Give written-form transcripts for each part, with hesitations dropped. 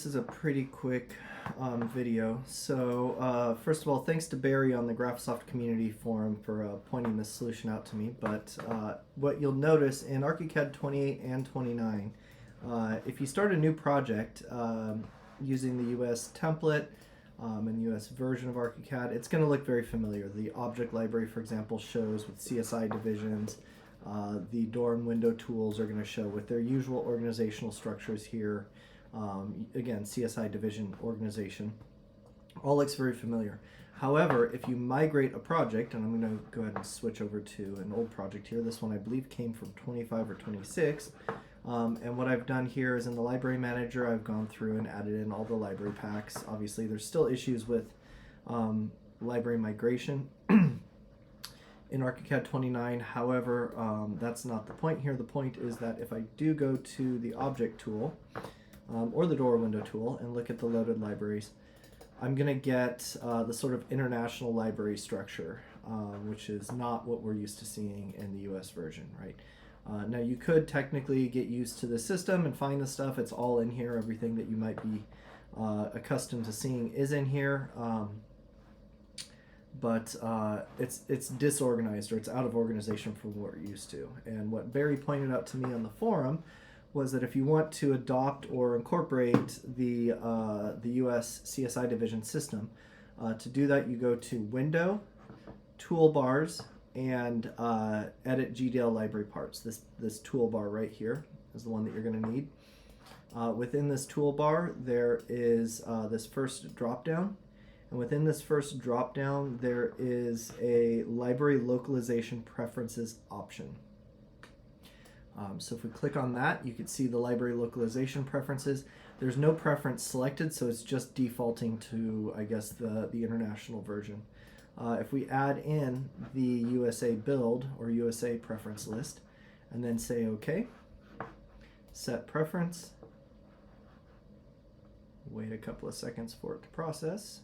This is a pretty quick video. So first of all, thanks to Barry on the Graphisoft community forum for pointing this solution out to me. But what you'll notice in Archicad 28 and 29, if you start a new project using the US template and the US version of Archicad, it's going to look very familiar. The object library, for example, shows with CSI divisions. The door and window tools are going to show with their usual organizational structures here. Again, CSI division organization. All looks very familiar. However, if you migrate a project, and I'm going to go ahead and switch over to an old project here. This one I believe came from 25 or 26. And what I've done here is in the library manager, I've gone through and added in all the library packs. Obviously, there's still issues with library migration in Archicad 29. However, that's not the point here. The point is that if I do go to the object tool, or the door window tool, and look at the loaded libraries, I'm going to get the sort of international library structure, which is not what we're used to seeing in the US version, right? Now you could technically get used to the system and find the stuff. It's all in here. Everything that you might be accustomed to seeing is in here, but it's disorganized, or it's out of organization from what we're used to. And what Barry pointed out to me on the forum was that if you want to adopt or incorporate the US CSI division system, to do that you go to Window, Toolbars, and Edit GDL Library Parts. This toolbar right here is the one that you're going to need. Within this toolbar there is this first drop-down, and within this first drop-down there is a Library Localization Preferences option. So if we click on that, you can see the library localization preferences. There's no preference selected, so it's just defaulting to, I guess, the international version. If we add in the USA build or USA preference list, and then say OK, set preference, wait a couple of seconds for it to process,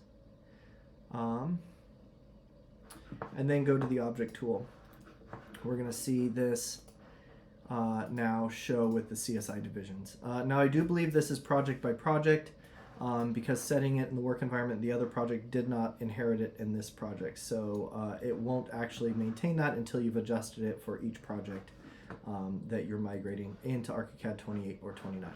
and then go to the object tool. We're going to see this now show with the CSI divisions. Now I do believe this is project by project, because setting it in the work environment, the other project did not inherit it in this project, so it won't actually maintain that until you've adjusted it for each project that you're migrating into Archicad 28 or 29.